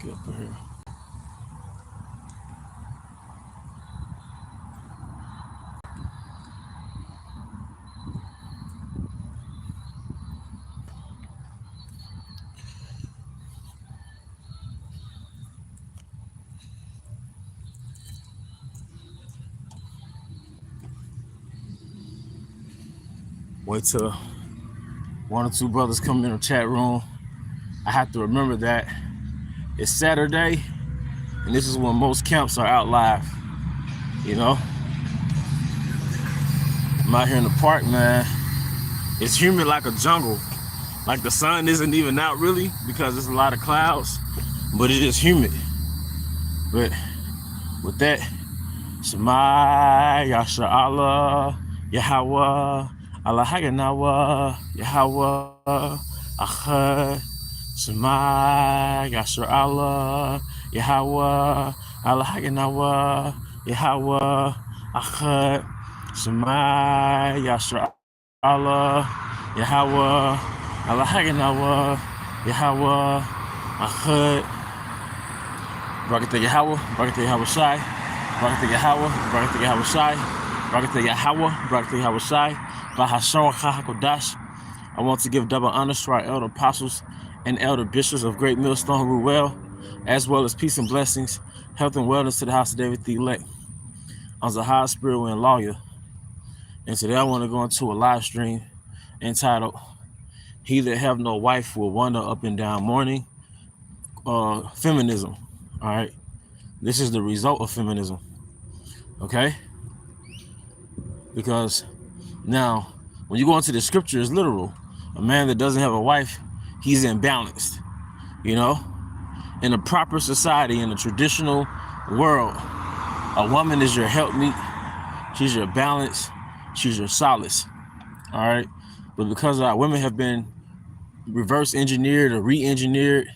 Get up here. Wait till one or two brothers come in the chat room. I have to remember that it's Saturday, and this is when most camps are out live. You know, I'm out here in the park, man. It's humid like a jungle. Like the sun isn't even out really because there's a lot of clouds, but it is humid. But with that, Shema Yasha Allah Yahweh Allah Haganawa Yahweh Achad Shema Yasha Allah Yahweh Allah Haganawa Yahweh Achad Shema Yasha Allah Yahweh Allah Haganawa Yahweh Achad Barakatah Yahweh, Barakatah Yahweh Shai, Barakatah Yahweh, Barakatah Yahweh Shai, Barakatah Yahweh, Barakatah Yahweh Shai, Bahashon HaKodash. I want to give double honors to our elder apostles and elder bishops of Great Millstone who rule well, as well as peace and blessings, health and wellness to the house of David the elect. I'm Zahar Spirit and Lawyer, and today I want to go into a live stream entitled, He That Have No Wife Will Wander Up and Down Mourning, Feminism. All right, this is the result of feminism, okay? Because now, when you go into the scripture, it's literal. A man that doesn't have a wife, he's imbalanced, you know? In a proper society, in a traditional world, a woman is your helpmeet, she's your balance, she's your solace, all right? But because our women have been reverse engineered or re-engineered,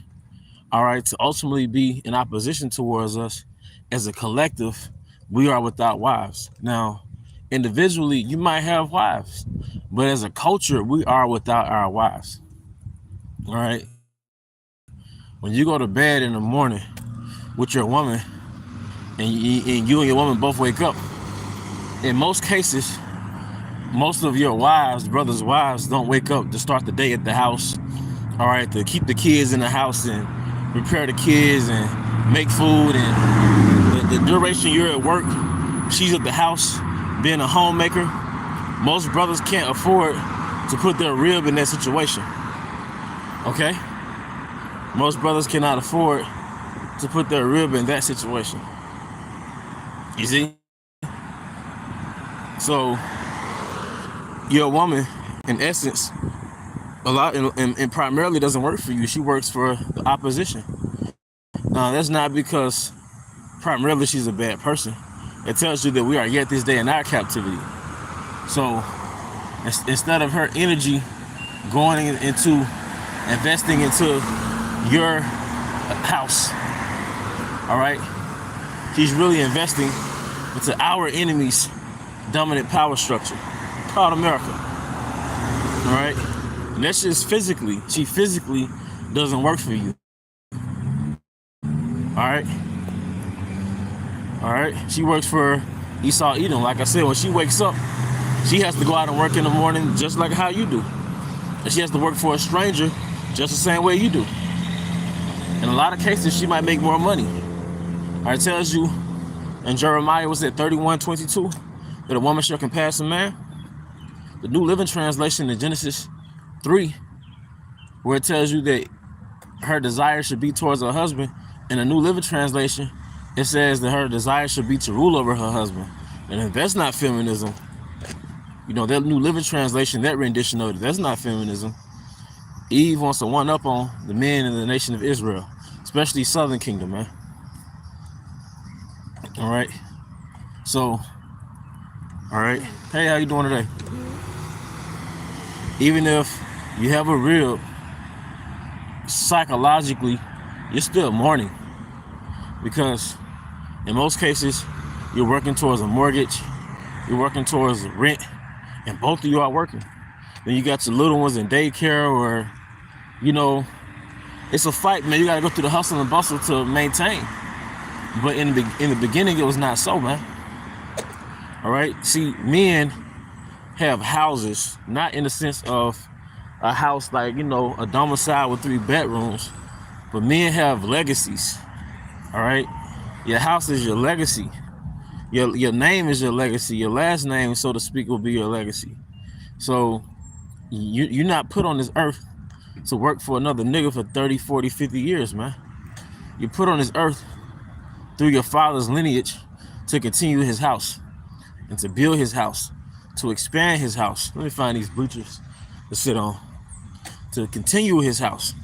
all right, to ultimately be in opposition towards us as a collective, we are without wives. Now, individually, you might have wives, but as a culture, we are without our wives. All right. When you go to bed in the morning with your woman and you and your woman both wake up, in most cases, most of your wives, brothers' wives, don't wake up to start the day at the house, all right, to keep the kids in the house and prepare the kids and make food. And the duration you're at work, she's at the house being a homemaker. Most brothers can't afford to put their rib in that situation, okay? Most brothers cannot afford to put their rib in that situation, you see? So your woman, in essence, a lot and primarily doesn't work for you. She works for the opposition. Now, that's not because primarily she's a bad person. It tells you that we are yet this day in our captivity. So instead of her energy going into investing into your house, all right, she's really investing into our enemy's dominant power structure called America, all right? And that's just physically. She physically doesn't work for you. All right. All right. She works for Esau Edom. Like I said, when she wakes up, she has to go out and work in the morning just like how you do. And she has to work for a stranger just the same way you do. In a lot of cases, she might make more money. All right, it tells you in Jeremiah, was it 31:22, that a woman shall compass a man. The New Living Translation in Genesis 3, where it tells you that her desire should be towards her husband. In a New Living Translation, it says that her desire should be to rule over her husband. And if that's not feminism, you know, that New Living Translation, that rendition of it, that's not feminism. Eve wants to one up on the men in the nation of Israel, especially Southern Kingdom, man. All right. So, all right. Hey, how you doing today? Even if you have a rib, psychologically, you're still mourning, because in most cases, you're working towards a mortgage, you're working towards rent, and both of you are working. Then you got your little ones in daycare, or, you know, It's a fight, man. You gotta go through the hustle and bustle to maintain. But in the beginning, it was not so, man. All right. See, men have houses, not in the sense of a house like, you know, a domicile with 3 bedrooms, but men have legacies. All right. Your house is your legacy. Your name is your legacy. Your last name, so to speak, will be your legacy. So you're not put on this earth to work for another nigga for 30, 40, 50 years, man. You're put on this earth through your father's lineage to continue his house and to build his house, to expand his house. Let me find these bleachers to sit on. To continue his house.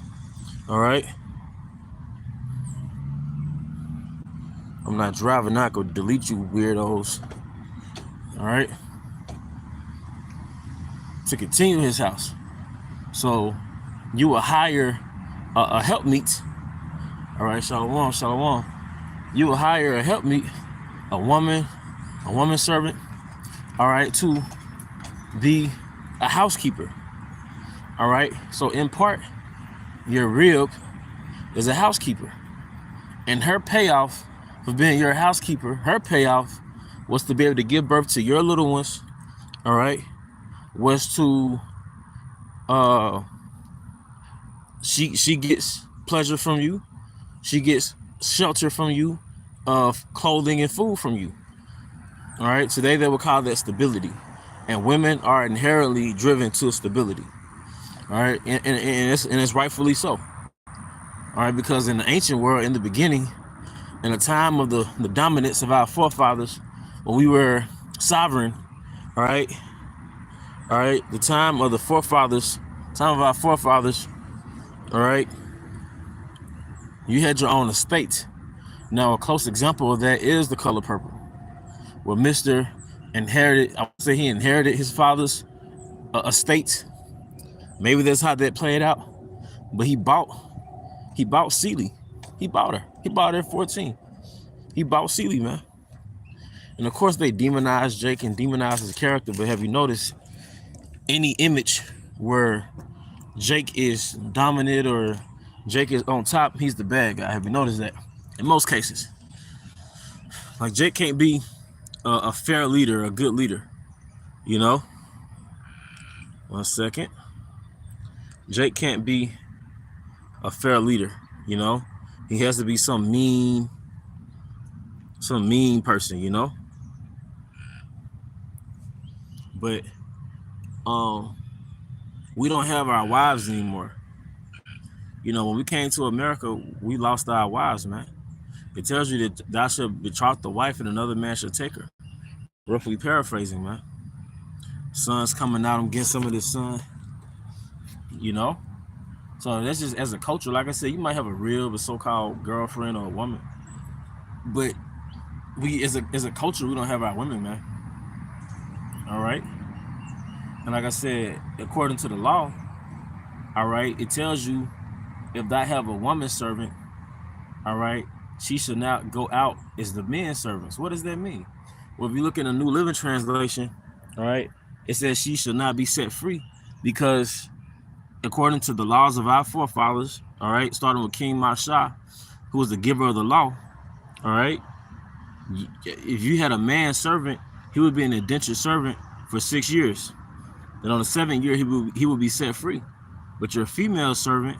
All right. I'm not driving, not gonna delete you weirdos. All right. To continue his house. So you will hire a helpmeet. All right, shalom, shalom. You will hire a helpmeet, a woman servant, all right, to be a housekeeper. All right. So in part, your rib is a housekeeper. And her payoff for being your housekeeper, her payoff was to be able to give birth to your little ones, all right, was to she gets pleasure from you, she gets shelter from you, clothing and food from you. All right, today they would call that stability, and women are inherently driven to stability. All right, and it's rightfully so. All right, because in the ancient world, in the beginning, in the time of the dominance of our forefathers, when we were sovereign, all right, the time of the forefathers, time of our forefathers, all right, you had your own estate. Now, a close example of that is the color purple, where Mr. inherited, I would say he inherited his father's estate. Maybe that's how that played out. But he bought Celie. He bought her. He bought her at 14. He bought Celie, man. And of course they demonized Jake and demonized his character, but have you noticed any image where Jake is dominant or Jake is on top, he's the bad guy? Have you noticed that? In most cases. Like Jake can't be a fair leader, a good leader, you know? 1 second. Jake can't be a fair leader, you know? He has to be some mean person, you know? But we don't have our wives anymore. You know, when we came to America, we lost our wives, man. It tells you that thou shalt betroth the wife and another man shall take her. Roughly paraphrasing, man. Sun's coming out, I'm getting some of this sun, you know? So that's just as a culture. Like I said, you might have a real so-called girlfriend or a woman, but we as a culture, we don't have our women, man. All right. And like I said, according to the law, all right, it tells you if thou have a woman servant, all right, she should not go out as the men servants. What does that mean? Well, if you look in the New Living Translation, all right, it says she should not be set free because according to the laws of our forefathers, all right, starting with King Masha, who was the giver of the law, all right, if you had a man servant, he would be an indentured servant for 6 years. Then on the 7th year, he would be set free. But your female servant,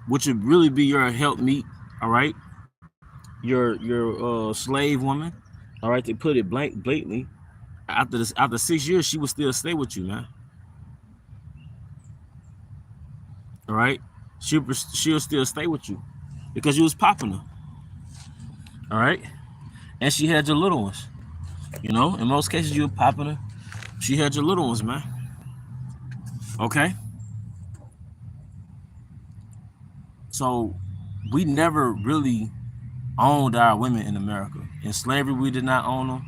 which would really be your helpmeet, all right, your slave woman, all right, they put it blatantly. After 6 years, she would still stay with you, man. All right, she'll still stay with you because you was popping her. All right, and she had your little ones. You know, in most cases, you were popping her. She had your little ones, man. Okay. So we never really owned our women in America. In slavery, we did not own them.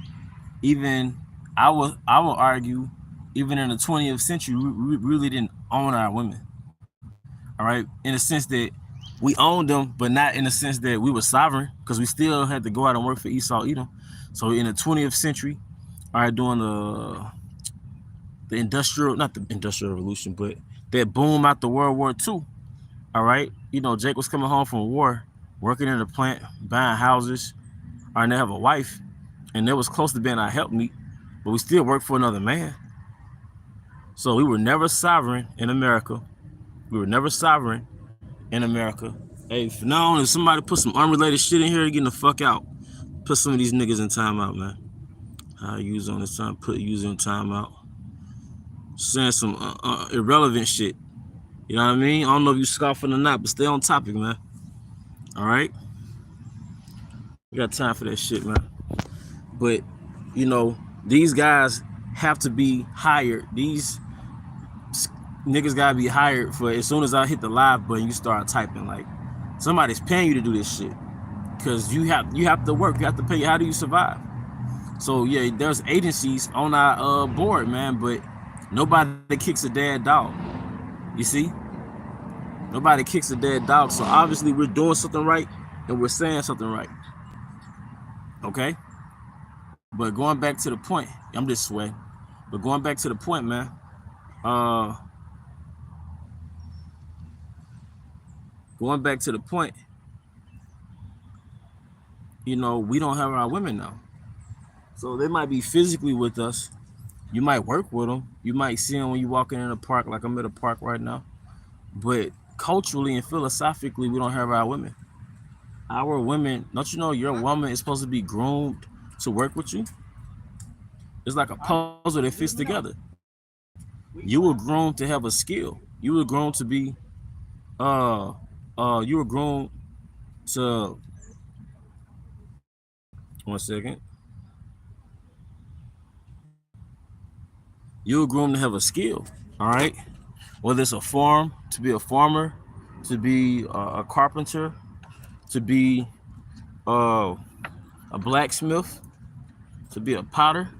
Even I will argue, even in the 20th century, we really didn't own our women. All right, in the sense that we owned them, but not in the sense that we were sovereign, because we still had to go out and work for Esau, Edom. So in the 20th century, all right, during the industrial, not the industrial revolution, but that boom after World War II, All right. You know, Jake was coming home from war, working in the plant, buying houses. All right, they have a wife, and it was close to being our helpmeet, but we still work for another man. So we were never sovereign in America. We were never sovereign in America. Hey, for now, if somebody put some unrelated shit in here, getting the fuck out. Put some of these niggas in timeout, man. How use on this time? Put user in timeout. Saying some irrelevant shit. You know what I mean? I don't know if you scoffing or not, but stay on topic, man. All right? We got time for that shit, man. But, you know, these guys have to be hired. These niggas gotta be hired for as soon as I hit the live button, you start typing. Like, somebody's paying you to do this shit. Because you have to work. You have to pay. How do you survive? So, yeah, there's agencies on our board, man, but nobody kicks a dead dog. You see? Nobody kicks a dead dog. So obviously we're doing something right and we're saying something right. Okay? But going back to the point, I'm just sweating. But going back to the point, man. Going back to the point, you know, we don't have our women now. So they might be physically with us. You might work with them. You might see them when you're walking in a park, like I'm at a park right now. But culturally and philosophically, we don't have our women. Our women, don't you know your woman is supposed to be groomed to work with you? It's like a puzzle that fits together. You were groomed to have a skill. You were groomed to be, you were groomed to, 1 second. You were groomed to have a skill, all right? Whether it's a farm, to be a farmer, to be a carpenter, to be a blacksmith, to be a potter,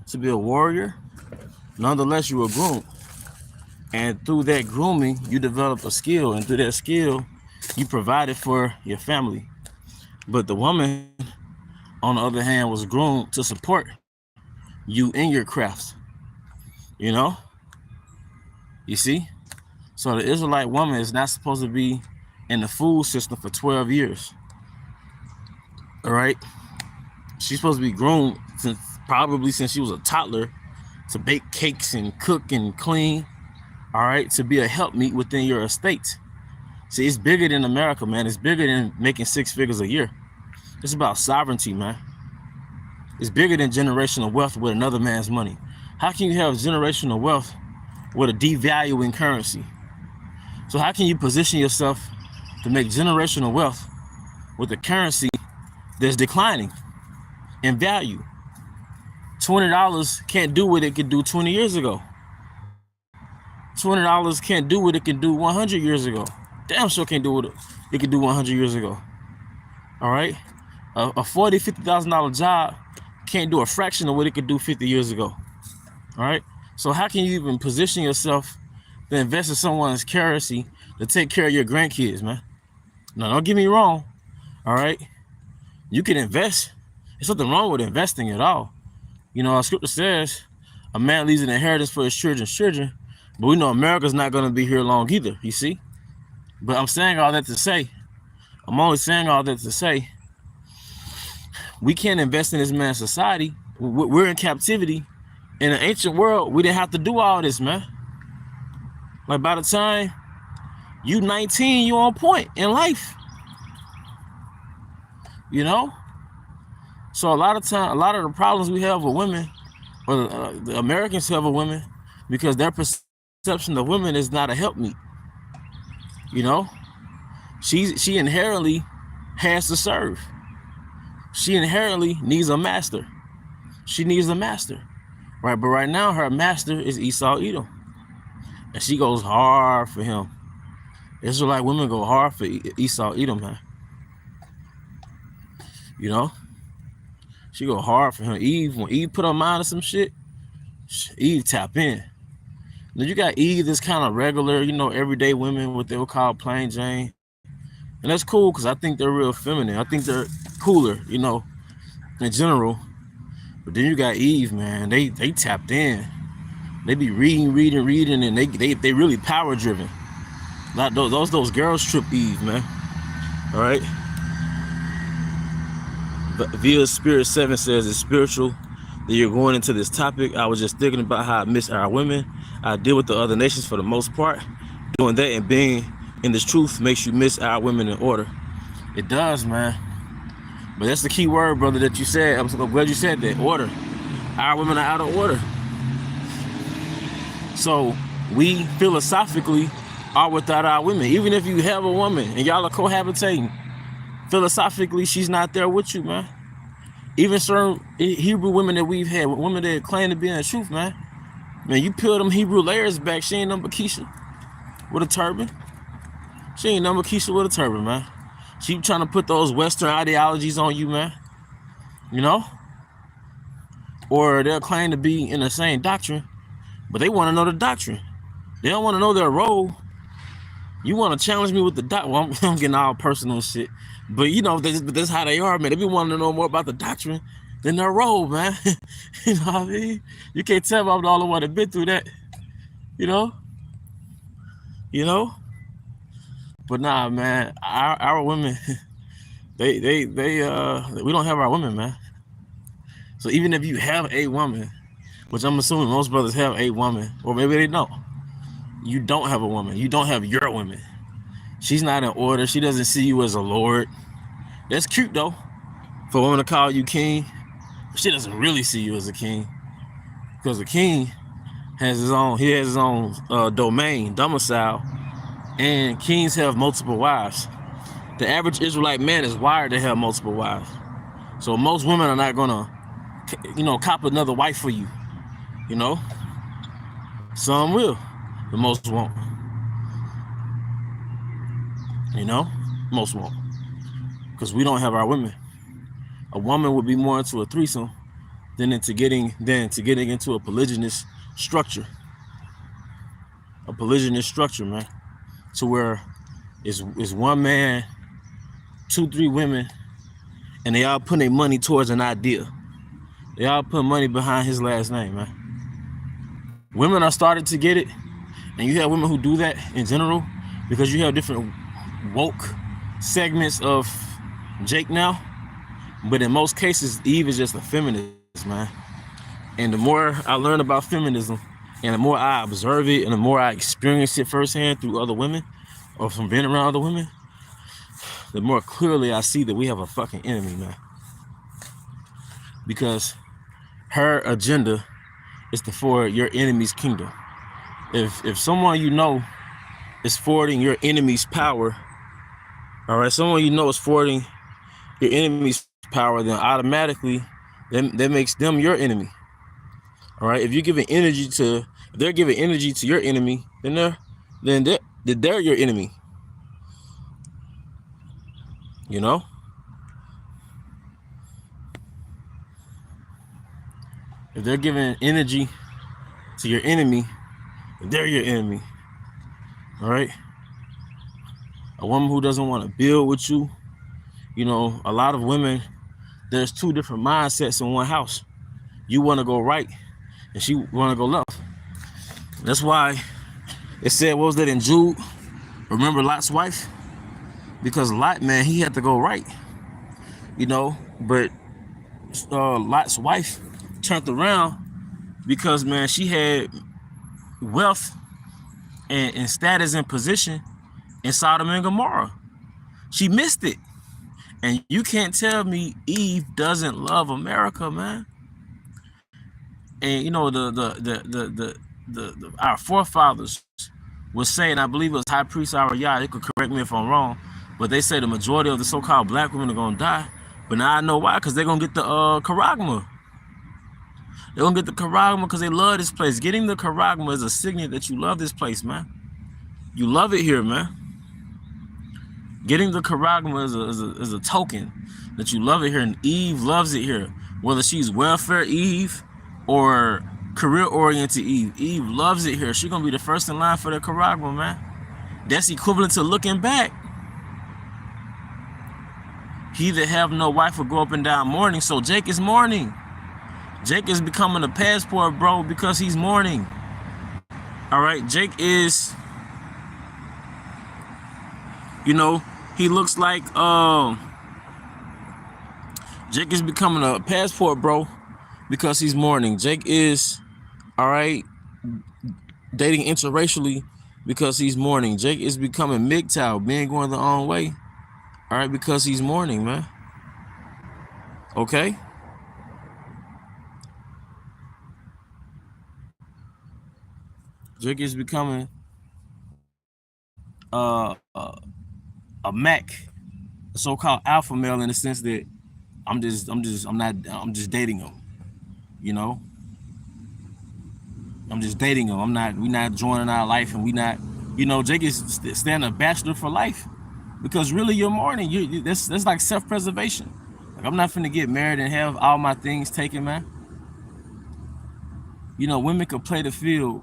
to be a warrior. Nonetheless, you were groomed. And through that grooming, you develop a skill. And through that skill, you provided for your family. But the woman, on the other hand, was groomed to support you in your crafts. You know? You see? So the Israelite woman is not supposed to be in the food system for 12 years. All right? She's supposed to be groomed probably since she was a toddler to bake cakes and cook and clean. All right? To be a helpmeet within your estate. See, it's bigger than America, man. It's bigger than making 6 figures a year. It's about sovereignty, man. It's bigger than generational wealth with another man's money. How can you have generational wealth with a devaluing currency? So how can you position yourself to make generational wealth with a currency that's declining in value? $20 can't do what it could do 20 years ago. $20 can't do what it could do 100 years ago. Damn sure can't do what it could do 100 years ago. All right? A $40,000, $50,000 job can't do a fraction of what it could do 50 years ago. All right? So how can you even position yourself to invest in someone's currency to take care of your grandkids, man? Now, don't get me wrong. All right? You can invest. There's nothing wrong with investing at all. You know, our scripture says a man leaves an inheritance for his children's children, but we know America's not going to be here long either, you see? But I'm saying all that to say, I'm only saying all that to say, we can't invest in this man's society. We're in captivity. In an ancient world, we didn't have to do all this, man. Like by the time you 19, you on point in life. You know? So a lot of the problems we have with women, or the Americans have with women, because their perception of women is not a helpmeet. You know? She inherently has to serve. She inherently needs a master. She needs a master. Right? But right now, her master is Esau Edom. And she goes hard for him. Israelite women go hard for Esau Edom, man. You know? She go hard for him. When Eve put her mind to some shit, Eve tap in. Now you got Eve that's kind of regular, you know, everyday women, what they would call plain Jane. And that's cool because I think they're real feminine. I think they're cooler, you know, in general. But then you got Eve, man. They tapped in. They be reading, and they really power driven. Not those girls trip Eve, man. All right. Via Spirit 7 says it's spiritual that you're going into this topic. I was just thinking about how I miss our women. I deal with the other nations for the most part. Doing that and being in this truth makes you miss our women in order. It does, man. But that's the key word, brother, that you said. I'm so glad you said that. Order. Our women are out of order. So we philosophically are without our women. Even if you have a woman and y'all are cohabitating, philosophically, she's not there with you, man. Even certain Hebrew women that we've had, women that claim to be in the truth, man. Man, you peel them Hebrew layers back, she ain't number Keisha with a turban. She ain't number Keisha with a turban, man. She trying to put those Western ideologies on you, man. You know? Or they'll claim to be in the same doctrine, but they want to know the doctrine. They don't want to know their role. You want to challenge me with the doctrine? Well, I'm getting all personal shit. But you know, that's how they are, man. They be wanting to know more about the doctrine than their role, man. You know what I mean? You can't tell me I'm the only one that been through that. You know? You know? But nah, man, our women, we don't have our women, man. So even if you have a woman, which I'm assuming most brothers have a woman, or maybe they don't, you don't have a woman. You don't have your woman. She's not in order. She doesn't see you as a lord. That's cute though, for a woman to call you king. She doesn't really see you as a king, because the king has his own. He has his own domain, domicile, and kings have multiple wives. The average Israelite man is wired to have multiple wives. So most women are not gonna, cop another wife for you. You know, some will, but most won't. You know, most won't, because we don't have our women. A woman would be more into a threesome than into getting into a polygynous structure. A polygynous structure, man, to where it's one man, 2-3 women, and they all put their money towards an idea. They all put money behind his last name, man. Women are starting to get it, and you have women who do that in general, because you have different woke segments of Jake now. But in most cases, Eve is just a feminist, man. And the more I learn about feminism, and the more I observe it, and the more I experience it firsthand through other women, or from being around other women, the more clearly I see that we have a fucking enemy, man. Because her agenda is to forward your enemy's kingdom. If someone you know is forwarding your enemy's power, all right, someone you know is forwarding your enemy's power, then automatically that makes them your enemy. All right, if they're giving energy to your enemy, then they're your enemy. You know? If they're giving energy to your enemy, they're your enemy. All right? A woman who doesn't want to build with you, a lot of women, there's 2 different mindsets in one house. You want to go right, and she want to go left. That's why it said, what was that in Jude? Remember Lot's wife? Because Lot, man, he had to go right. But Lot's wife turned around because, man, she had wealth and status and position in Sodom and Gomorrah. She missed it. And you can't tell me Eve doesn't love America, man. And our forefathers was saying, I believe it was High Priest Ariah, they could correct me if I'm wrong, but they say the majority of the so-called black women are gonna die. But now I know why, because they're gonna get the charagma. They're gonna get the charagma because they love this place. Getting the charagma is a signal that you love this place, man. You love it here, man. Getting the charagma is a token that you love it here, and Eve loves it here. Whether she's welfare Eve or career-oriented Eve, Eve loves it here. She's gonna be the first in line for the charagma, man. That's equivalent to looking back. He that have no wife will go up and down mourning. So Jake is mourning. Jake is becoming a passport, bro, because he's mourning. All right, Jake is You know, he looks like Jake is becoming a passport bro because he's mourning. Jake is, all right, dating interracially because he's mourning. Jake is becoming MGTOW, men going the own way, all right, because he's mourning, man. Okay? Jake is becoming a Mac, a so-called alpha male in the sense that I'm just dating him, you know? I'm just dating him. We not joining our life, and we not, Jake is staying a bachelor for life because really you're mourning. That's like self-preservation. Like, I'm not finna get married and have all my things taken, man. Women could play the field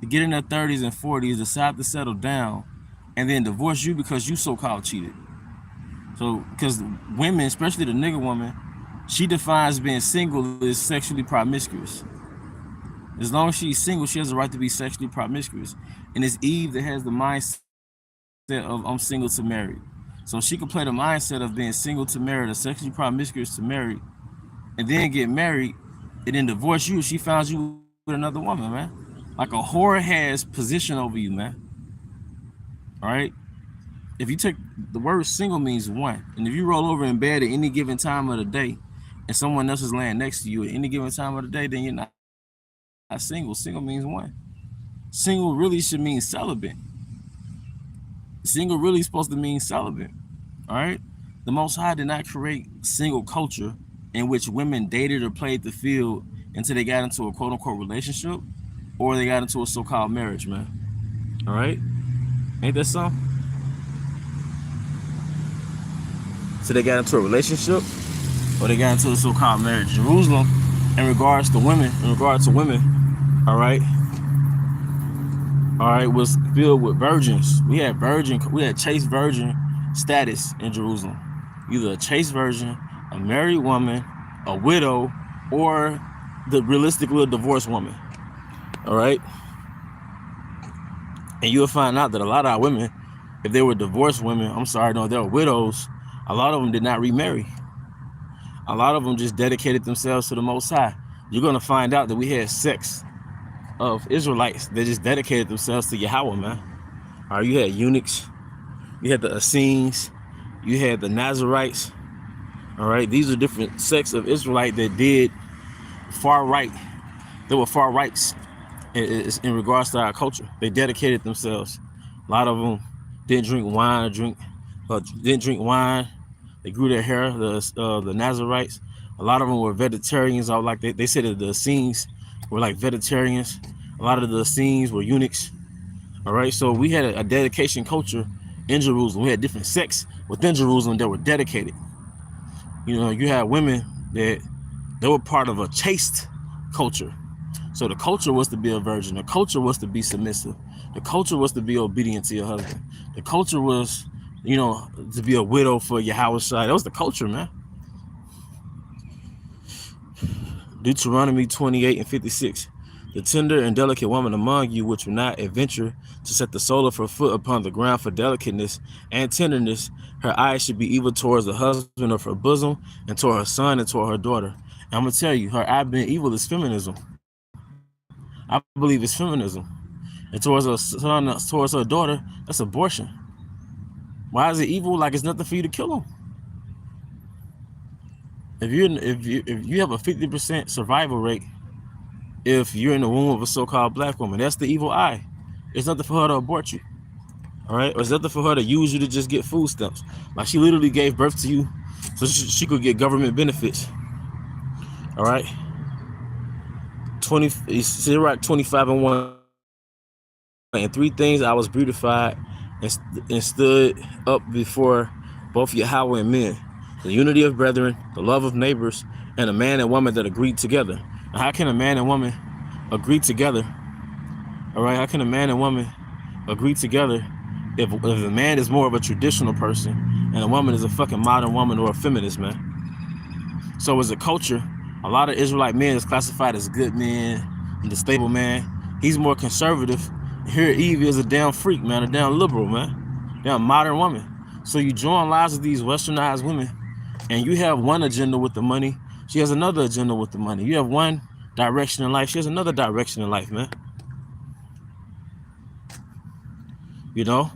to get in their 30s and 40s, decide to settle down, and then divorce you because you so-called cheated. So, because women, especially the nigga woman, she defines being single as sexually promiscuous. As long as she's single, she has the right to be sexually promiscuous. And it's Eve that has the mindset of I'm single to married. So she could play the mindset of being single to married or sexually promiscuous to married, and then get married and then divorce you if she finds you with another woman, man. Like a whore has position over you, man. All right? If you take the word single means one, and if you roll over in bed at any given time of the day and someone else is laying next to you at any given time of the day, then you're not single. Single means one. Single really should mean celibate. Single really is supposed to mean celibate. All right? The Most High did not create single culture in which women dated or played the field until they got into a quote-unquote relationship or they got into a so-called marriage, man. All right? Ain't that something? So they got into a relationship or they got into a so-called marriage. Jerusalem, in regards to women, all right, was filled with virgins. We had chaste virgin status in Jerusalem. Either a chaste virgin, a married woman, a widow, or the realistically divorced woman. All right? And you'll find out that a lot of our women, if they were divorced women, they were widows, a lot of them did not remarry. A lot of them just dedicated themselves to the Most High. You're going to find out that we had sects of Israelites that just dedicated themselves to Yahweh, man. All right, you had eunuchs, you had the Essenes, you had the Nazarites. All right, these are different sects of Israelite that did far right. They were far rights in regards to our culture. They dedicated themselves. A lot of them didn't drink wine. They grew their hair. The Nazarites. A lot of them were vegetarians. They said that the Essenes were like vegetarians. A lot of the Essenes were eunuchs. All right, so we had a dedication culture in Jerusalem. We had different sects within Jerusalem that were dedicated. You had women that they were part of a chaste culture. So the culture was to be a virgin. The culture was to be submissive. The culture was to be obedient to your husband. The culture was, to be a widow for Yahweh's side. That was the culture, man. Deuteronomy 28:56. The tender and delicate woman among you, which will not adventure to set the sole of her foot upon the ground for delicateness and tenderness, her eyes should be evil towards the husband of her bosom, and toward her son, and toward her daughter. And I'm gonna tell you, her eye being evil is feminism. I believe it's feminism. And towards her son, towards her daughter, that's abortion. Why is it evil? Like it's nothing for you to kill them. If you have a 50% survival rate, if you're in the womb of a so-called black woman, that's the evil eye. It's nothing for her to abort you. All right, or it's nothing for her to use you to just get food stamps. Like she literally gave birth to you so she could get government benefits. All right. Sirach 25:1. And three things I was beautified and stood up before both Yahweh and men: the unity of brethren, the love of neighbors, and a man and woman that agreed together. Now, how can a man and woman agree together? All right, how can a man and woman agree together if the man is more of a traditional person and a woman is a fucking modern woman or a feminist, man? So as a culture, a lot of Israelite men is classified as good men and the stable man. He's more conservative. Here Eve is a damn freak, man, a damn liberal, man. They're a modern woman. So you join lives with these westernized women, and you have one agenda with the money. She has another agenda with the money. You have one direction in life. She has another direction in life, man. You know?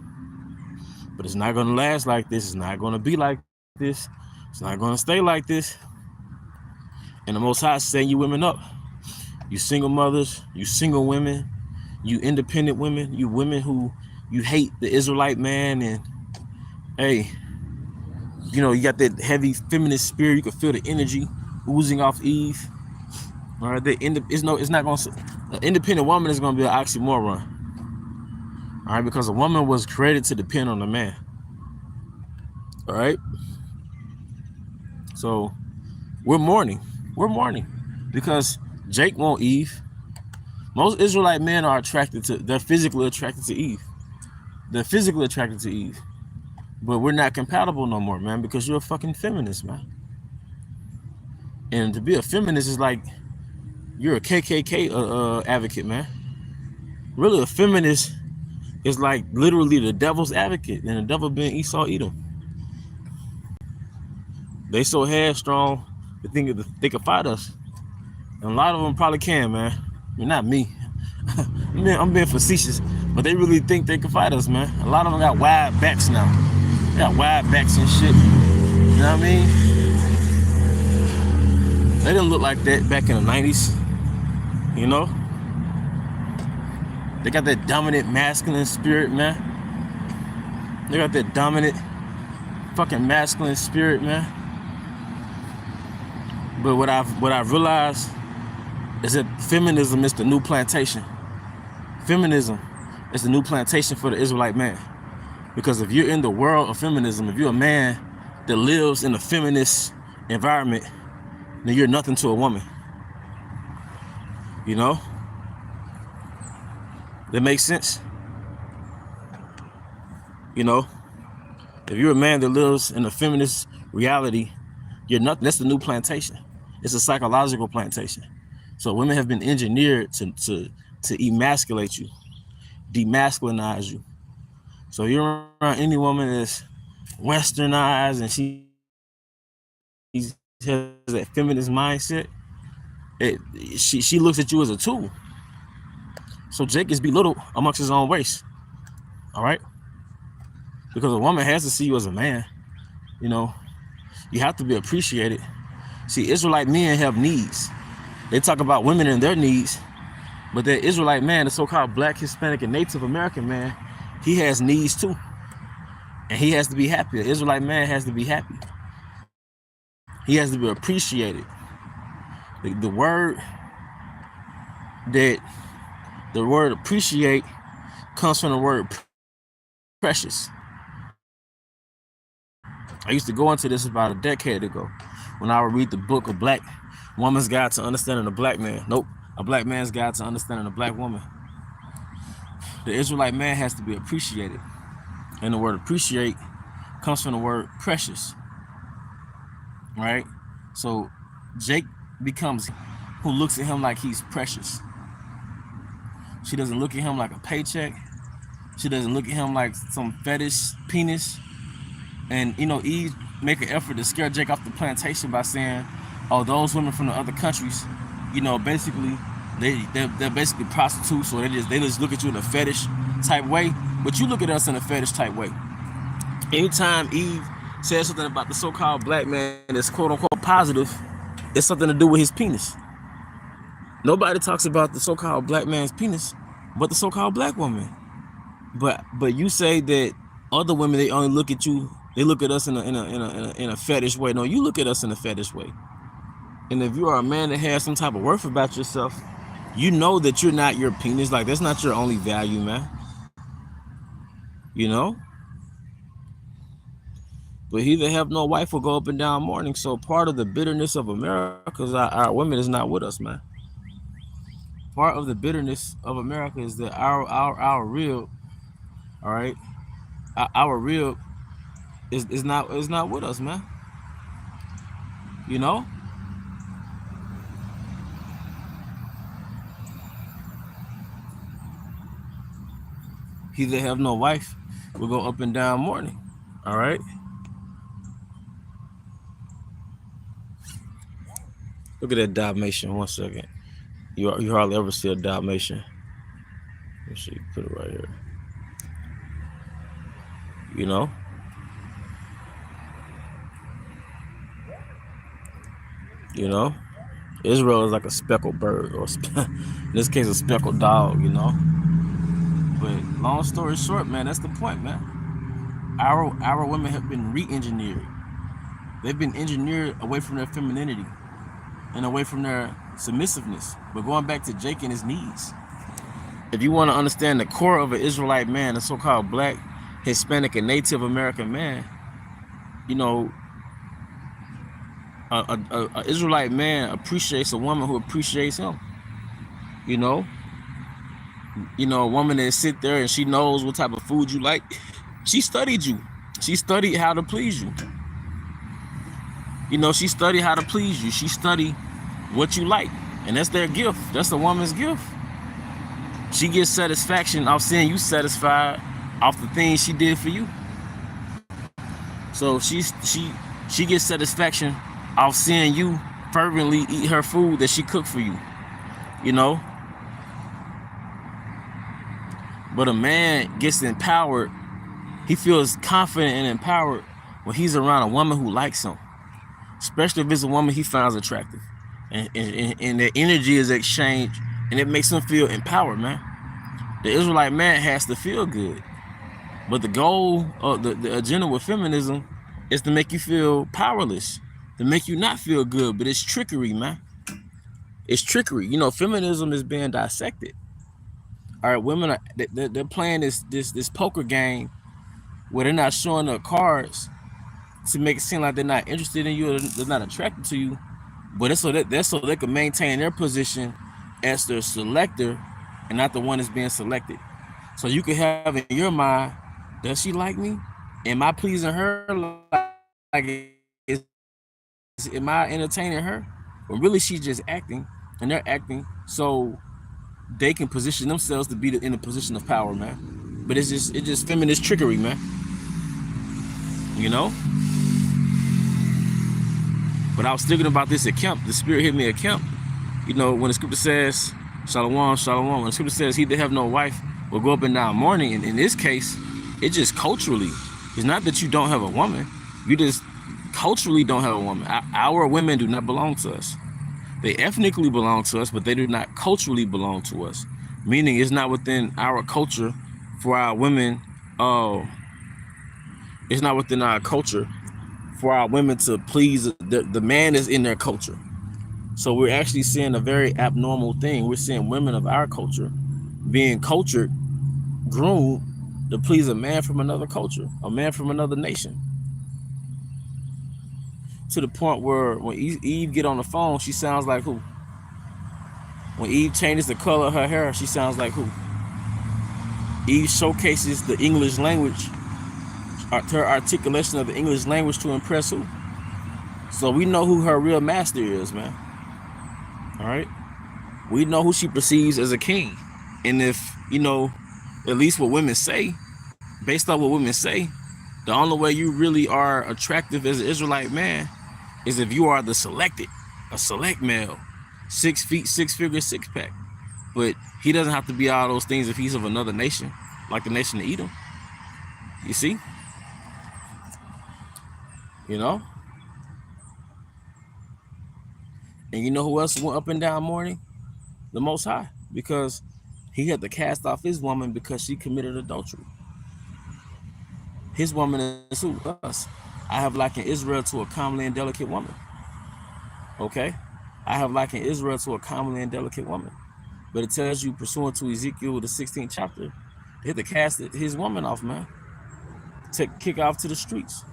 But it's not going to last like this. It's not going to be like this. It's not going to stay like this. And the Most High is setting you women up. You single mothers, you single women, you independent women, you women who you hate the Israelite man, and hey, you know, you got that heavy feminist spirit. You can feel the energy oozing off Eve. All right, it's not going to. An independent woman is going to be an oxymoron. All right, because a woman was created to depend on a man. All right, so we're mourning. We're mourning because Jake won't Eve. Most Israelite men are they're physically attracted to Eve. They're physically attracted to Eve. But we're not compatible no more, man, because you're a fucking feminist, man. And to be a feminist is like you're a KKK advocate, man. Really, a feminist is like literally the devil's advocate, and the devil being Esau Edom. They so headstrong, they think they can fight us. And a lot of them probably can, man. I mean, not me. I'm being facetious, but they really think they can fight us, man. A lot of them got wide backs now. They got wide backs and shit. You know what I mean? They didn't look like that back in the 90s. You know? They got that dominant masculine spirit, man. They got that dominant fucking masculine spirit, man. But what I've realized is that feminism is the new plantation. Feminism is the new plantation for the Israelite man. Because if you're in the world of feminism, if you're a man that lives in a feminist environment, then you're nothing to a woman. You know? That makes sense? You know? If you're a man that lives in a feminist reality, you're nothing. That's the new plantation. It's a psychological plantation. So women have been engineered to emasculate you, demasculinize you. So you're around any woman that's westernized and she has that feminist mindset, she looks at you as a tool. So Jake is belittled amongst his own race. All right? Because a woman has to see you as a man. You know, you have to be appreciated. See, Israelite men have needs. They talk about women and their needs, but the Israelite man, the so-called Black, Hispanic, and Native American man, he has needs too. And he has to be happy. The Israelite man has to be happy. He has to be appreciated. The word appreciate comes from the word precious. I used to go into this about a decade ago when I would read the book, A Black Woman's Guide to Understanding a Black Man. Nope, A Black Man's Guide to Understanding a Black Woman. The Israelite man has to be appreciated. And the word appreciate comes from the word precious. Right? So Jake becomes who looks at him like he's precious. She doesn't look at him like a paycheck. She doesn't look at him like some fetish penis. And, you know, Eve make an effort to scare Jake off the plantation by saying, oh, those women from the other countries, you know, basically, they're basically prostitutes, or they just look at you in a fetish type way. But you look at us in a fetish type way. Anytime Eve says something about the so-called black man that's quote-unquote positive, it's something to do with his penis. Nobody talks about the so-called black man's penis, but the so-called black woman. But you say that other women, they only look at you, they look at us in a fetish way. No, you look at us in a fetish way. And if you are a man that has some type of worth about yourself, you know that you're not your penis. Like, that's not your only value, man. You know? But he that have no wife will go up and down mourning. So part of the bitterness of America is our women is not with us, man. Part of the bitterness of America is that our rib, all right, our rib is not with us, man. You know? He that have no wife We'll go up and down mourning. All right. Look at that Dalmatian. 1 second. You hardly ever see a Dalmatian. Let's see. Put it right here. You know. You know. Israel is like a speckled bird, or in this case, a speckled dog. You know. But long story short, man, that's the point, man. Our women have been re-engineered. They've been engineered away from their femininity and away from their submissiveness. But going back to Jake and his needs. If you want to understand the core of an Israelite man, the so-called black, Hispanic, and Native American man, you know, a Israelite man appreciates a woman who appreciates him. You know, a woman that sit there and she knows what type of food you like. She studied you. She studied how to please you. You know, she studied how to please you. She studied what you like, and that's their gift. That's a woman's gift. She gets satisfaction off seeing you satisfied off the things she did for you. So she gets satisfaction off seeing you fervently eat her food that she cooked for you. You know? But a man gets empowered. He feels confident and empowered when he's around a woman who likes him. Especially if it's a woman he finds attractive. And the energy is exchanged, and it makes him feel empowered, man. The Israelite man has to feel good. But the goal of the agenda with feminism is to make you feel powerless, to make you not feel good. But it's trickery, man. It's trickery. You know, feminism is being dissected. All right, women are they're playing this poker game where they're not showing the cards to make it seem like they're not interested in you or they're not attracted to you, but it's so they can maintain their position as the selector and not the one that's being selected. So you can have in your mind, does she like me? Am I pleasing her? Am I entertaining her? But really, she's just acting, and they're acting so they can position themselves to be in a position of power, man. But it's just feminist trickery, man. You know. But I was thinking about this at camp. The Spirit hit me at camp. You know, when the scripture says, Shalom, Shalom, when the scripture says, he that have no wife will go up and down mourning. And in this case, it just culturally. It's not that you don't have a woman. You just culturally don't have a woman. Our women do not belong to us. They ethnically belong to us, but they do not culturally belong to us. Meaning it's not within our culture for our women. It's not within our culture for our women to please the man is in their culture. So we're actually seeing a very abnormal thing. We're seeing women of our culture being cultured, groomed to please a man from another culture, a man from another nation. To the point where when Eve get on the phone, she sounds like who? When Eve changes the color of her hair, she sounds like who? Eve showcases the English language, her articulation of the English language to impress who? So we know who her real master is, man. All right? We know who she perceives as a king. And if, you know, at least what women say, based on what women say, the only way you really are attractive as an Israelite man is if you are the selected, a select male, 6 feet, 6 figure, 6-pack. But he doesn't have to be all those things if he's of another nation, like the nation of Edom. You see? You know? And you know who else went up and down mourning? The Most High. Because he had to cast off his woman because she committed adultery. His woman is who? Us. I have likened Israel to a comely and delicate woman. Okay? I have likened Israel to a comely and delicate woman. But it tells you, pursuant to Ezekiel, the 16th chapter, he had to cast his woman off, man. To kick off to the streets.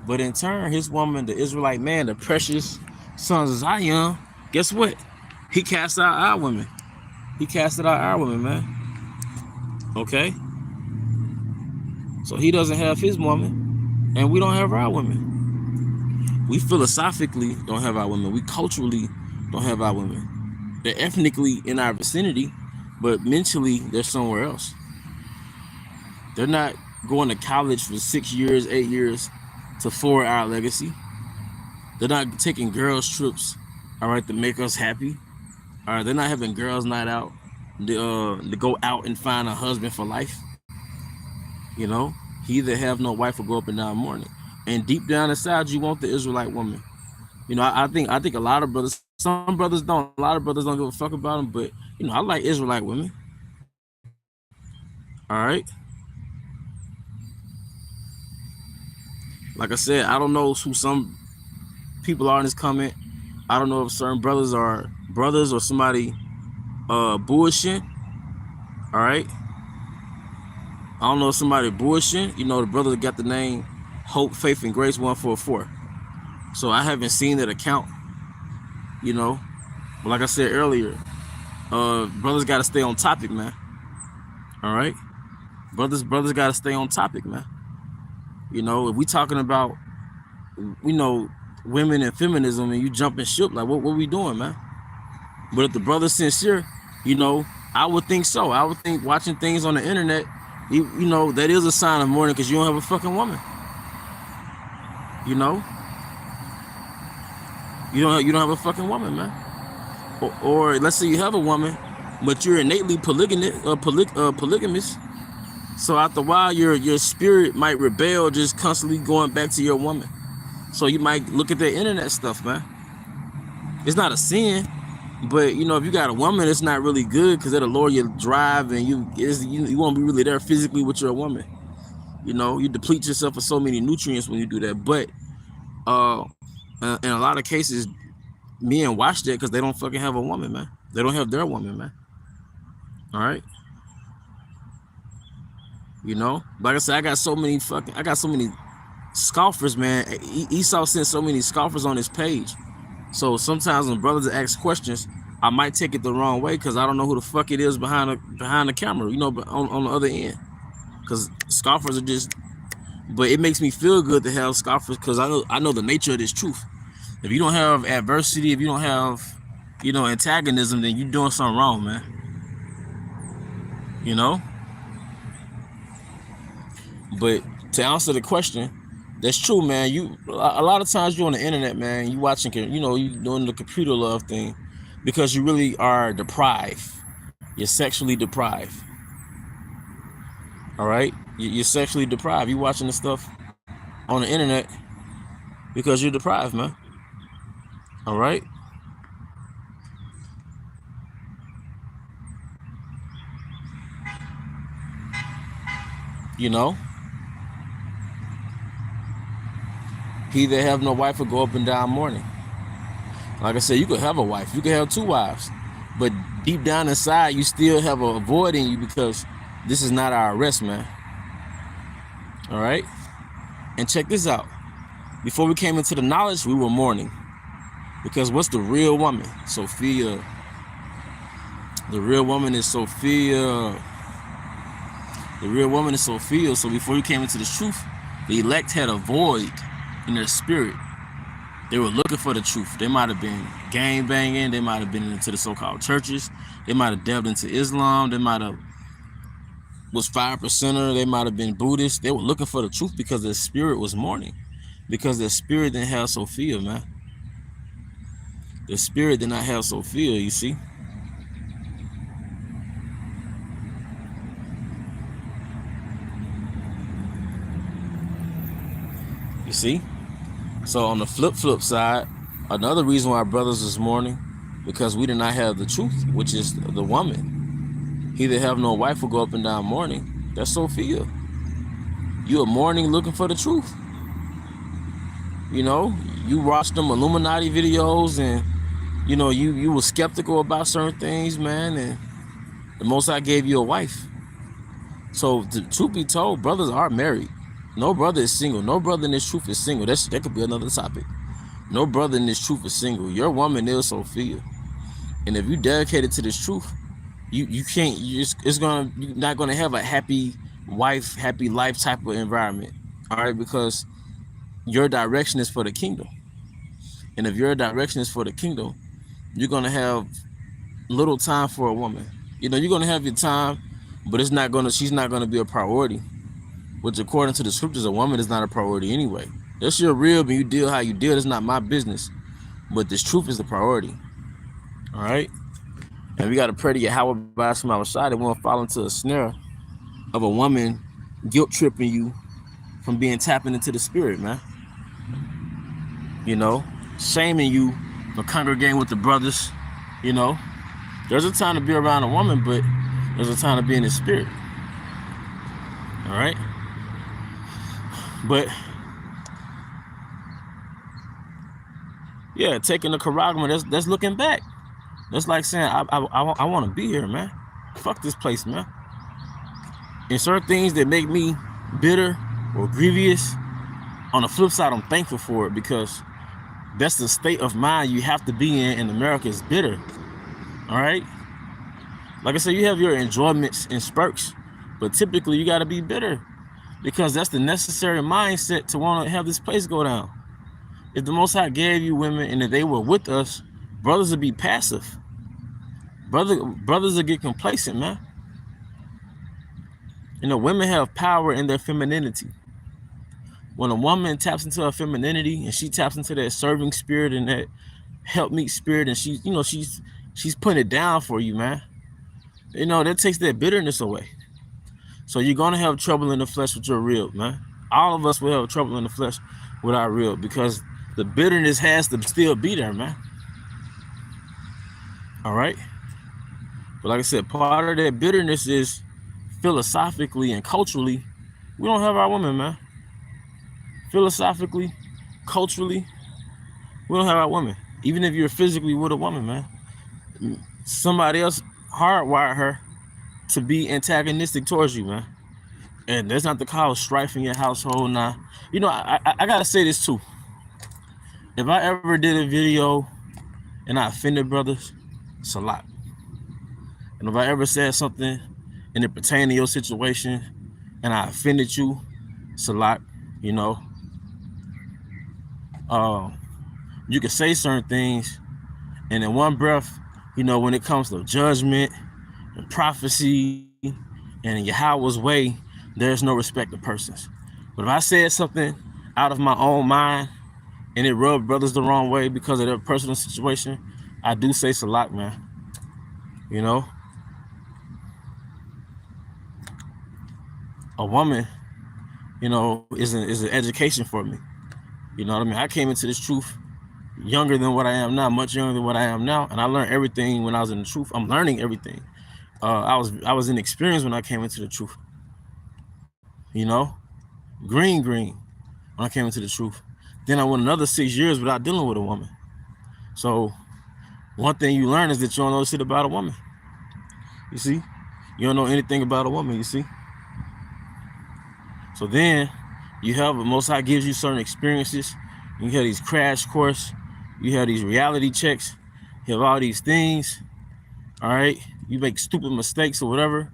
But in turn, his woman, the Israelite man, the precious sons of Zion, guess what? He cast out our women. He casted out our women, man. Okay? So he doesn't have his woman, and we don't have our women. We philosophically don't have our women. We culturally don't have our women. They're ethnically in our vicinity, but mentally they're somewhere else. They're not going to college for 6 years, 8 years to forward our legacy. They're not taking girls trips, all right, to make us happy. All right, they're not having girls night out to go out and find a husband for life. You know, he either have no wife or go up and down mourning. And deep down inside, you want the Israelite woman. You know, I think a lot of brothers, some brothers don't, a lot of brothers don't give a fuck about them, but you know, I like Israelite women. All right. Like I said, I don't know who some people are in this comment. I don't know if certain brothers are brothers or somebody bullshit. All right. I don't know if somebody bullshit. You know, the brother that got the name Hope, Faith, and Grace 144. So I haven't seen that account. You know, but like I said earlier, brothers got to stay on topic, man. All right, brothers got to stay on topic, man. You know, if we talking about, you know, women and feminism, and you jumping ship, like what we doing, man? But if the brother's sincere, you know, I would think so. I would think watching things on the internet, you know, that is a sign of mourning because you don't have a fucking woman. You know, you don't have a fucking woman, man. Or let's say you have a woman, but you're innately polygamous. So after a while, your spirit might rebel, just constantly going back to your woman. So you might look at the internet stuff, man. It's not a sin, but you know, if you got a woman, it's not really good because it'll lower your drive, and you won't be really there physically with your woman. You know, you deplete yourself of so many nutrients when you do that. But in a lot of cases, men watch that because they don't fucking have a woman, man. They don't have their woman, man. All right. You know, like I said, I got so many scoffers, man. Esau sent so many scoffers on his page. So sometimes when brothers ask questions, I might take it the wrong way because I don't know who the fuck it is behind the camera, you know, but on the other end. Because scoffers are just, but it makes me feel good to have scoffers because I know the nature of this truth. If you don't have adversity, if you don't have, you know, antagonism, then you're doing something wrong, man. You know? But to answer the question, that's true, man. A lot of times you're on the internet, man. You watching, you know, you doing the computer love thing because you really are deprived. You're sexually deprived. All right, you're sexually deprived. You watching the stuff on the internet because you're deprived, man. All right. You know, he that have no wife will go up and down mourning. Like I said, you could have a wife, you could have two wives, but deep down inside, you still have a void in you because this is not our rest, man. All right. And check this out. Before we came into the knowledge, we were mourning. Because what's the real woman? Sophia. The real woman is Sophia. The real woman is Sophia. So before you came into this truth, the elect had a void in their spirit. They were looking for the truth. They might have been gang banging. They might have been into the so-called churches. They might have delved into Islam. They might have was 5%er. They might have been Buddhist. They were looking for the truth because their spirit was mourning. Because their spirit didn't have Sophia, man. The spirit did not have Sophia, you see. You see? So on the flip side, another reason why brothers is mourning, because we did not have the truth, which is the woman. He that have no wife will go up and down mourning. That's Sophia. You are mourning looking for the truth. You know, you watched them Illuminati videos and you know, you were skeptical about certain things, man, and the Most High gave you a wife. So, the truth be told, brothers are married. No brother is single. No brother in this truth is single. That could be another topic. No brother in this truth is single. Your woman is Sophia, and if you dedicated to this truth, you can't. You're not gonna have a happy wife, happy life type of environment. All right, because your direction is for the kingdom, and if your direction is for the kingdom, you're gonna have little time for a woman. You know, you're gonna have your time, but she's not gonna be a priority. which according to the scriptures, a woman is not a priority anyway. That's your rib and you deal how you deal. It's not my business. But this truth is the priority. All right? And we got to pray to Yahweh by some outside that we won't fall into a snare of a woman guilt tripping you from being tapping into the spirit, man. You know, shaming you for congregating with the brothers. You know, there's a time to be around a woman, but there's a time to be in the spirit. All right? But yeah, taking the charagma, that's looking back. That's like saying, I want to be here, man. Fuck this place, man. And certain things that make me bitter or grievous, on the flip side, I'm thankful for it, because that's the state of mind you have to be in America, is bitter. All right? Like I said, you have your enjoyments and spurts, but typically you got to be bitter, because that's the necessary mindset to want to have this place go down. If the Most High gave you women and if they were with us, brothers would be passive. Brothers would get complacent, man. You know, women have power in their femininity. When a woman taps into her femininity and she taps into that serving spirit and that help meet spirit, and she's, you know, she's putting it down for you, man. You know, that takes that bitterness away. So you're gonna have trouble in the flesh with your rib, man. All of us will have trouble in the flesh with our rib, because the bitterness has to still be there, man. All right. But like I said, part of that bitterness is philosophically and culturally, we don't have our women, man. Philosophically, culturally, we don't have our women. Even if you're physically with a woman, man, somebody else hardwired her to be antagonistic towards you, man. And that's not to cause strife in your household. Now, you know, I gotta say this too. If I ever did a video and I offended brothers, it's a lot. And if I ever said something and it pertained to your situation and I offended you, it's a lot, you know. You can say certain things, and in one breath, you know, when it comes to judgment and prophecy and in Yahweh's way, there's no respect of persons. But if I said something out of my own mind and it rubbed brothers the wrong way because of their personal situation, I do say salak, man. You know, a woman, you know, is an education for me. You know what I mean? I came into this truth younger than what I am now, much younger than what I am now, and I learned everything when I was in the truth. I'm learning everything. I was inexperienced when I came into the truth. You know, green when I came into the truth. Then I went another 6 years without dealing with a woman. So one thing you learn is that you don't know shit about a woman. You see, you don't know anything about a woman. You see. So then you have, the Most High gives you certain experiences. You have these crash course. You have these reality checks. You have all these things. All right. You make stupid mistakes or whatever.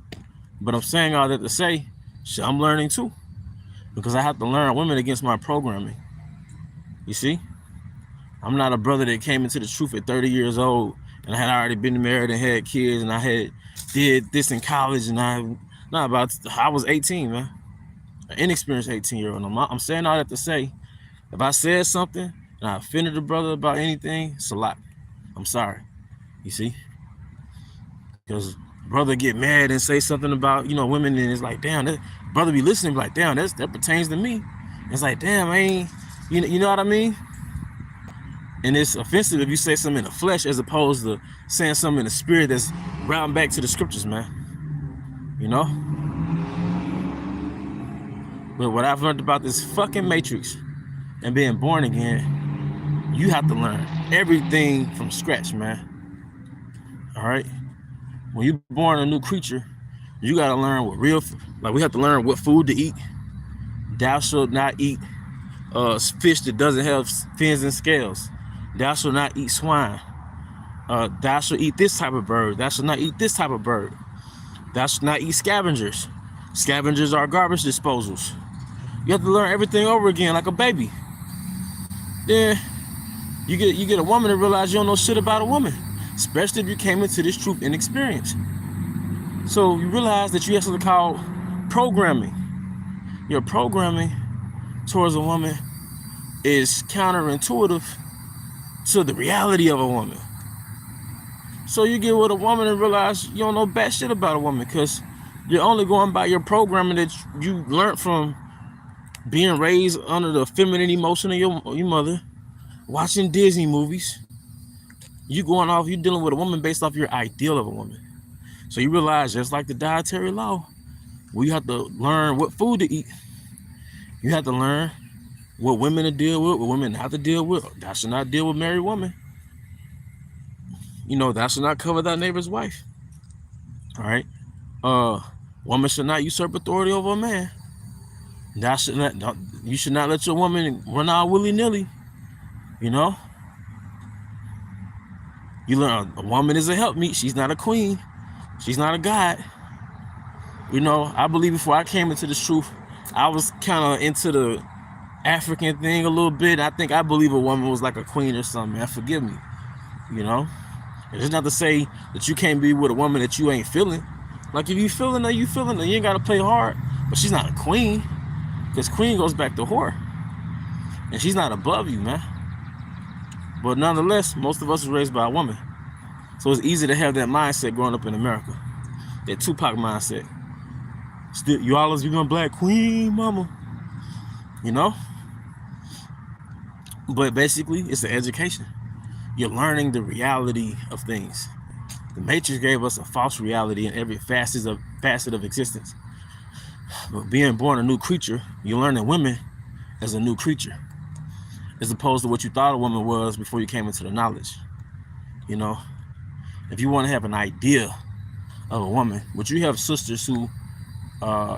But I'm saying all that to say, shit, I'm learning too. Because I have to learn women against my programming. You see? I'm not a brother that came into the truth at 30 years old and I had already been married and had kids and I had did this in college and I was 18, man. An inexperienced 18-year-old. I'm saying all that to say, if I said something and I offended a brother about anything, it's a lot. I'm sorry. You see? Because brother get mad and say something about, you know, women, and it's like, damn, that brother be listening, like, damn, that pertains to me. It's like, damn, I ain't, you know what I mean? And it's offensive if you say something in the flesh as opposed to saying something in the spirit that's round back to the scriptures, man. You know? But what I've learned about this fucking matrix and being born again, you have to learn everything from scratch, man. All right? When you're born a new creature, you got to learn what we have to learn what food to eat. Thou shalt not eat fish that doesn't have fins and scales. Thou shalt not eat swine. Thou shalt eat this type of bird. Thou shalt not eat this type of bird. Thou shalt not eat scavengers. Scavengers are garbage disposals. You have to learn everything over again like a baby. Then you get a woman to realize you don't know shit about a woman, especially if you came into this truth inexperienced. So you realize that you have something called programming. your programming towards a woman is counterintuitive to the reality of a woman. So you get with a woman and realize you don't know bad shit about a woman because you're only going by your programming that you learned from being raised under the feminine emotion of your mother, watching Disney movies. You dealing with a woman based off your ideal of a woman. So you realize, just like the dietary law, we have to learn what food to eat. You have to learn what women to deal with, what women not to deal with. Thou should not deal with married women. Thou should not cover thy neighbor's wife. All right. Woman should not usurp authority over a man. You should not let your woman run out willy-nilly. You learn a woman is a helpmeet. She's not a queen. She's not a god. I believe before I came into this truth, I was kind of into the African thing a little bit. I believe a woman was like a queen or something, man. Forgive me. It's not to say that you can't be with a woman that you ain't feeling. Like, if you feeling her, you feeling her. You ain't got to play hard. But she's not a queen, because queen goes back to whore. And she's not above you, man. But nonetheless, most of us were raised by a woman. So it's easy to have that mindset growing up in America. That Tupac mindset. Still, you always be my black queen, mama. But basically, it's an education. You're learning the reality of things. The Matrix gave us a false reality in every facet of existence. But being born a new creature, you're learning women as a new creature, as opposed to what you thought a woman was before you came into the knowledge. If you want to have an idea of a woman, but you have sisters who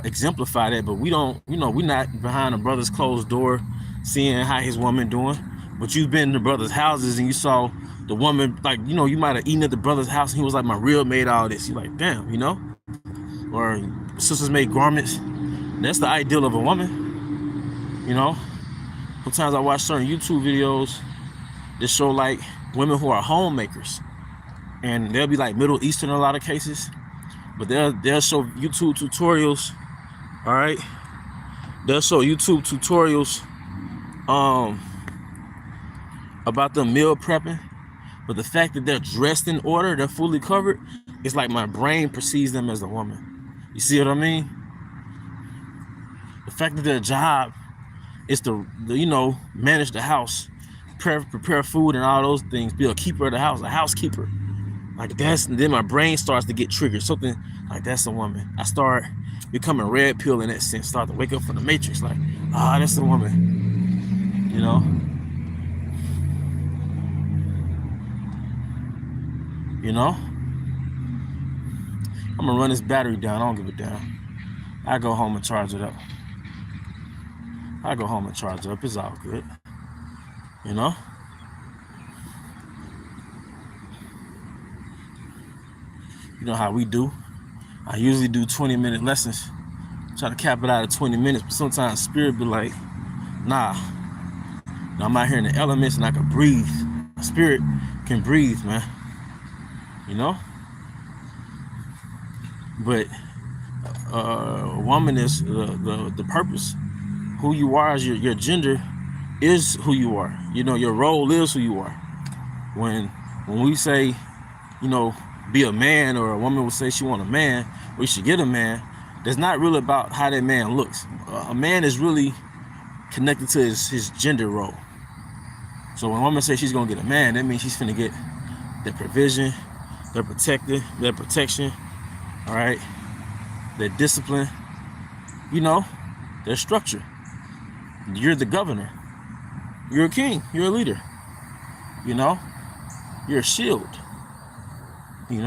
exemplify that, but we don't, we're not behind a brother's closed door seeing how his woman doing. But you've been to brothers' houses and you saw the woman, like, you might have eaten at the brother's house and he was like, my rib made all this. You're like, damn, or sisters made garments. That's the ideal of a woman. Sometimes I watch certain YouTube videos that show like women who are homemakers, and they'll be like Middle Eastern in a lot of cases, but they'll show YouTube tutorials. All right, they'll show YouTube tutorials about them meal prepping, but the fact that they're dressed in order, they're fully covered, it's like my brain perceives them as a woman. You see what I mean? The fact that their job is to manage the house, prepare food and all those things, be a keeper of the house, a housekeeper. Like, then my brain starts to get triggered. Something like, that's a woman. I start becoming red pill in that sense. Start to wake up from the Matrix, like, that's a woman. I'm gonna run this battery down. I don't give a damn. I go home and charge it up. It's all good. You know how we do. I usually do 20-minute lessons. Try to cap it out at 20 minutes, but sometimes spirit be like, nah. I'm out here in the elements and I can breathe. My spirit can breathe, man. But a woman is the purpose. Who you are as your gender is who you are. Your role is who you are. When we say, be a man, or a woman will say she want a man, or you should get a man, that's not really about how that man looks. A man is really connected to his gender role. So when a woman says she's gonna get a man, that means she's finna get their provision, their protection, all right, their discipline, their structure. You're the governor. You're a king. You're a leader. You're a shield. And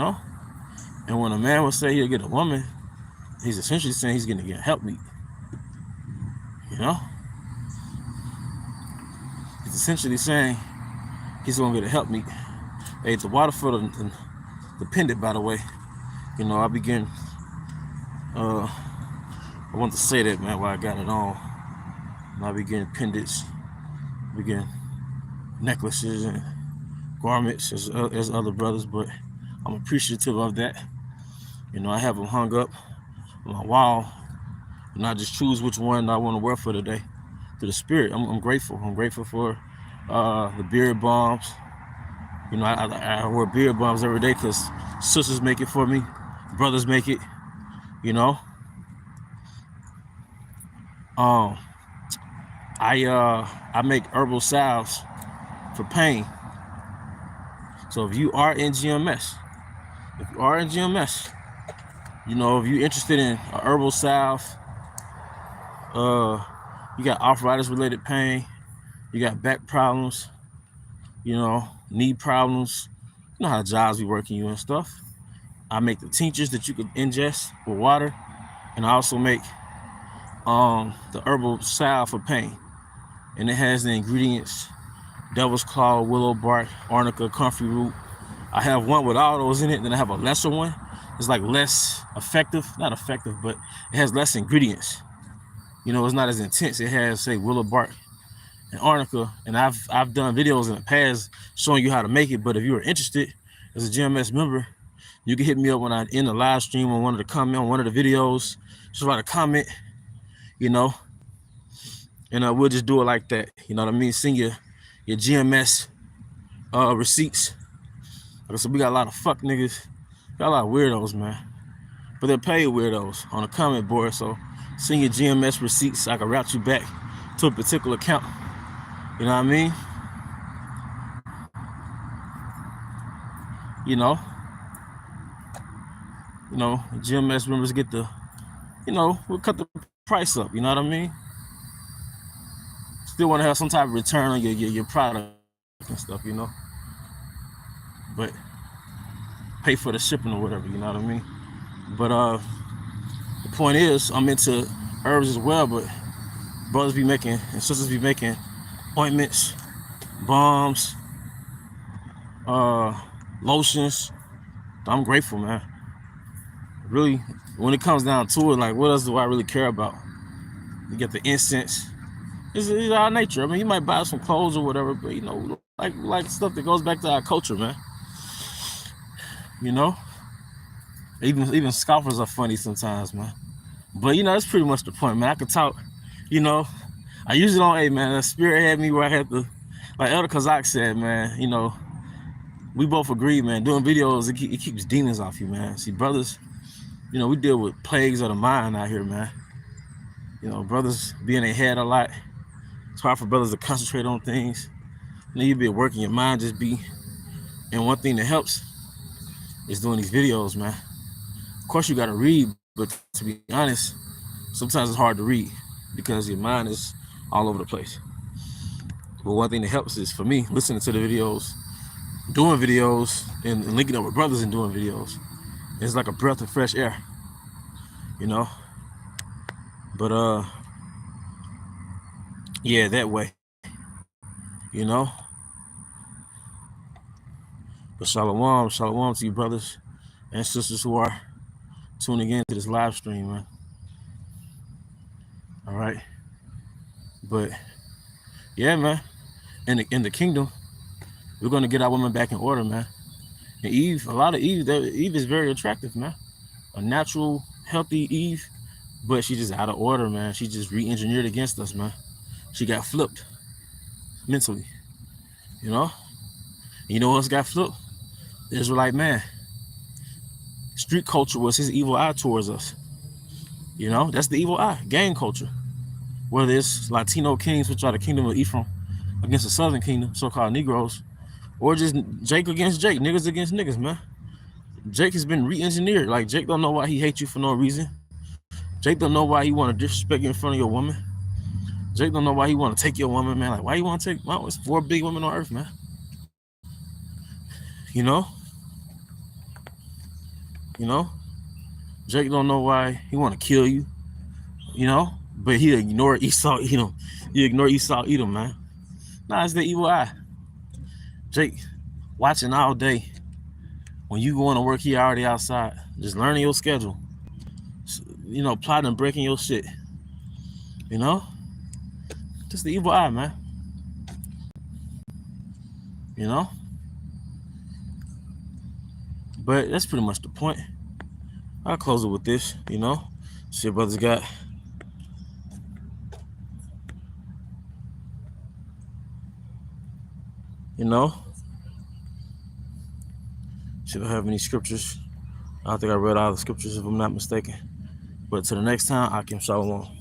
when a man will say he'll get a woman, he's essentially saying he's gonna get helpmeet. He's essentially saying he's gonna get a helpmeet. Hey, the water for the pendant, by the way. I begin. I want to say that, man, while I got it on. I begin pendants, begin necklaces and garments as other brothers, but I'm appreciative of that. I have them hung up on my wall. and I just choose which one I want to wear for the day. To the spirit, I'm grateful. I'm grateful for the beard balms. You know, I wear beard balms every day because sisters make it for me, brothers make it. You know, um, I make herbal salves for pain. So if you are in GMS, you know, if you're interested in a herbal salve, you got arthritis related pain, you got back problems, you know, knee problems, you know how jobs be working you and stuff. I make the tinctures that you could ingest with water, and I also make the herbal salve for pain. And it has the ingredients: devil's claw, willow bark, arnica, comfrey root. I have one with all those in it, then I have a lesser one. It's like less effective, not effective, but it has less ingredients. You know, it's not as intense. It has, say, willow bark and arnica, and I've done videos in the past showing you how to make it. But if you are interested as a GMS member, you can hit me up when I end the live stream on one of the videos. Just write a comment, you know, and we'll just do it like that. You know what I mean? Send your GMS receipts. Like I said, we got a lot of fuck niggas, got a lot of weirdos, man. But they're paid weirdos on the comment board. So send your GMS receipts so I can route you back to a particular account. You know what I mean? You know, GMS members get the, you know, we'll cut the price up. You know what I mean? Still want to have some type of return on your product and stuff, you know. But pay for the shipping or whatever, you know what I mean? But the point is, I'm into herbs as well, but brothers be making and sisters be making ointments, balms, lotions. I'm grateful, man. Really, when it comes down to it, like, what else do I really care about? You get the incense. It's our nature. I mean, you might buy some clothes or whatever, but you know, like stuff that goes back to our culture, man. You know, even scoffers are funny sometimes, man. But you know, that's pretty much the point, man. I could talk. You know, I usually don't. Hey, man, the spirit had me where I had to, like Elder Kazak said, man. You know, we both agree, man. Doing videos, it keeps demons off you, man. See, brothers, you know, we deal with plagues of the mind out here, man. You know, brothers be in their head a lot. It's hard for brothers to concentrate on things. You know, you be working your mind just be. And one thing that helps is doing these videos, man. Of course, you got to read, but to be honest, sometimes it's hard to read because your mind is all over the place. But one thing that helps is, for me, listening to the videos, doing videos, and linking up with brothers and doing videos. It's like a breath of fresh air, you know. But yeah, that way, you know. But shalom to you brothers and sisters who are tuning in to this live stream, man. All right. But yeah, man, in the kingdom, we're gonna get our women back in order, man. And Eve, Eve is very attractive, man. A natural, healthy Eve, but she's just out of order, man. She just re-engineered against us, man. She got flipped mentally, you know. And you know what else got flipped? The Israelite man. Street culture was his evil eye towards us. You know, that's the evil eye, gang culture. Whether it's Latino kings, which are the kingdom of Ephraim, against the southern kingdom, so-called Negroes, or just Jake against Jake, niggas against niggas, man. Jake has been re-engineered. Like, Jake don't know why he hates you for no reason. Jake don't know why he want to disrespect you in front of your woman. Jake don't know why he want to take your woman, man. Like, why you want to take? Well, it's 4 big women on earth, man. You know. Jake don't know why he want to kill you. You know, but he ignore Esau, Edom. He ignore Esau, Edom, man. Nah, it's the evil eye. Jake watching all day. When you going to work, he already outside, just learning your schedule. You know, plotting and breaking your shit. You know, just the evil eye, man. You know, but that's pretty much the point. I'll close it with this. You know, shit, brothers got You know, should I have any scriptures? I think I read all the scriptures if I'm not mistaken. But to the next time, Akim Shalom.